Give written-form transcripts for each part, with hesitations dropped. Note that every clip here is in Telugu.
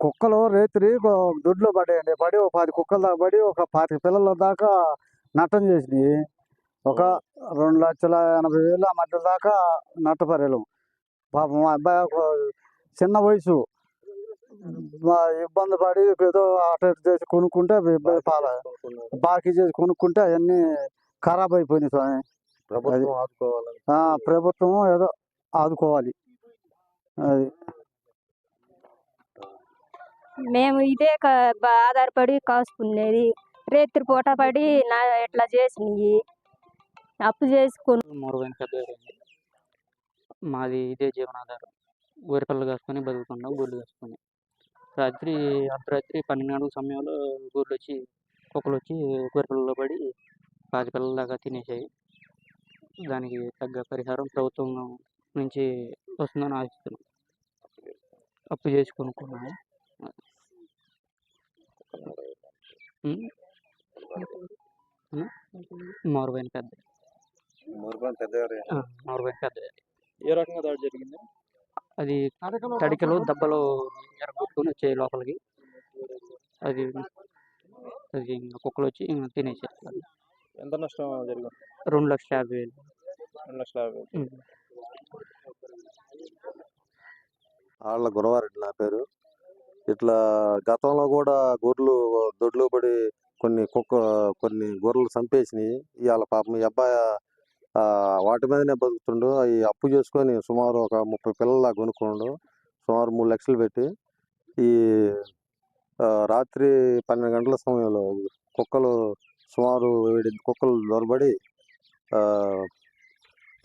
కుక్కలు రేత్రి దొడ్లో పడేయండి. పడి ఒక 10 కుక్కల దాకా పడి ఒక 25 పిల్లల దాకా నష్టం చేసినాయి. ఒక 2,80,000 ఆ మధ్య దాకా నష్టపరిహారం. పాపం మా అబ్బాయి ఒక చిన్న వయసు ఇబ్బంది పడి ఏదో అటు ఇటు చేసి కొనుక్కుంటే ఇబ్బంది బాకీ చేసి కొనుక్కుంటే అవన్నీ ఖరాబ్ అయిపోయినాయి స్వామి. ప్రభుత్వం ఏదో ఆదుకోవాలి. అది మేము ఇదే ఆధారపడి కాసుకునేది. రేత్రి పూట పడి ఎట్లా చేసినవి అప్పు చేసుకుని మాది ఇదే జీవనాధారం. గొర్రెపిల్లలు కాసుకొని బతుకుతున్నాం. గొర్రెలు కాసుకొని అర్ధరాత్రి 12 గంటల సమయంలో కుక్కలు వచ్చి గొర్రెపిల్లల్లో పడి 10 పిల్లల దాకా తినేసాయి. దానికి తగ్గ పరిహారం ప్రభుత్వం నుంచి వస్తుందని ఆశిస్తున్నాం. అప్పు చేసి కొనుక్కున్నాము. మోరబోయిన పెద్ద ఏ రకంగా దాడి జరిగింది? అది తడికలు దెబ్బలు ఎరగొట్టుకొని వచ్చాయి లోపలికి. అది కుక్కలు వచ్చి తినేసాయి. ఎంత నష్టం జరిగింది? 2,50,000. 2,50,000. వాళ్ళ గురవారెడ్డి నా పేరు. ఇట్లా గతంలో కూడా గొర్రెలు దొడ్లో పడి కొన్ని గొర్రెలు చంపేసినాయి. ఇవాళ పాపం ఈ అబ్బాయి వాటి మీదనే బతుకుతుండు. అవి అప్పు చేసుకొని సుమారు ఒక 30 పిల్లల కొనుక్కోండు. సుమారు 3 లక్షలు పెట్టి ఈ రాత్రి 12 గంటల సమయంలో కుక్కలు సుమారు 7 కుక్కలు దొరబడి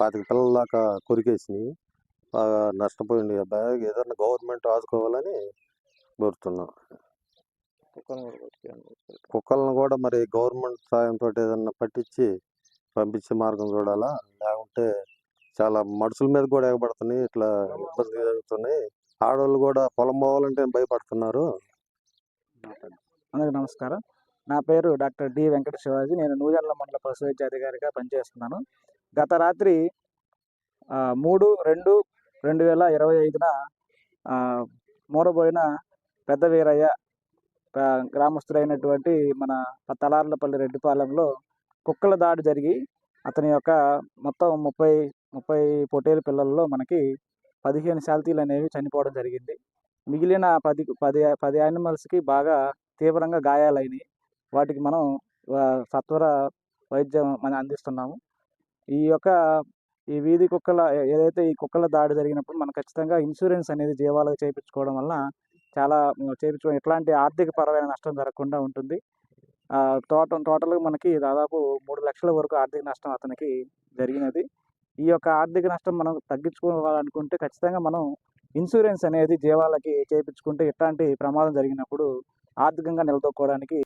25 పిల్లల దాకా కొరికేసినాయి. బాగా నష్టపోయింది అబ్బాయి. ఏదన్నా గవర్నమెంట్ ఆదుకోవాలని కోరుతున్నాం. కుక్కలను కూడా మరి గవర్నమెంట్ సాయంతో ఏదన్నా పట్టించి పంపించే మార్గం చూడాలా. లేకుంటే చాలా మనుషుల మీద కూడా ఎగబడుతున్నాయి. ఇట్లా ఇబ్బంది జరుగుతున్నాయి. ఆడవాళ్ళు కూడా పొలం పోవాలంటే భయపడుతున్నారు. అందరికీ నమస్కారం. నా పేరు డాక్టర్ డి వెంకట శివాజీ. నేను నూజెండ్ల మండల పశు వైద్య అధికారిగా పనిచేస్తున్నాను. గత రాత్రి 3/2/2025 మూడబోయిన పెద్ద వీరయ్య గ్రామస్తుడైనటువంటి మన తలార్లపల్లి రెడ్డిపాలెంలో కుక్కల దాడి జరిగి అతని యొక్క మొత్తం 30 పొట్టేలు పిల్లల్లో మనకి 15 శాల్తీలు అనేవి చనిపోవడం జరిగింది. మిగిలిన 10 యానిమల్స్కి బాగా తీవ్రంగా గాయాలైనవి. వాటికి మనం సత్వర వైద్యం మనం అందిస్తున్నాము. ఈ వీధి కుక్కల ఏదైతే ఈ కుక్కల దాడి జరిగినప్పుడు మనం ఖచ్చితంగా ఇన్సూరెన్స్ అనేది జీవాలకు చేయించుకోవడం వల్ల చాలా ఎట్లాంటి ఆర్థిక పరమైన నష్టం జరగకుండా ఉంటుంది. టోటల్గా మనకి దాదాపు 3 లక్షల వరకు ఆర్థిక నష్టం అతనికి జరిగినది. ఈ యొక్క ఆర్థిక నష్టం మనం తగ్గించుకోవాలనుకుంటే ఖచ్చితంగా మనం ఇన్సూరెన్స్ అనేది జీవాలకి చేయించుకుంటే ఎట్లాంటి ప్రమాదం జరిగినప్పుడు ఆర్థికంగా నిలదొక్కోవడానికి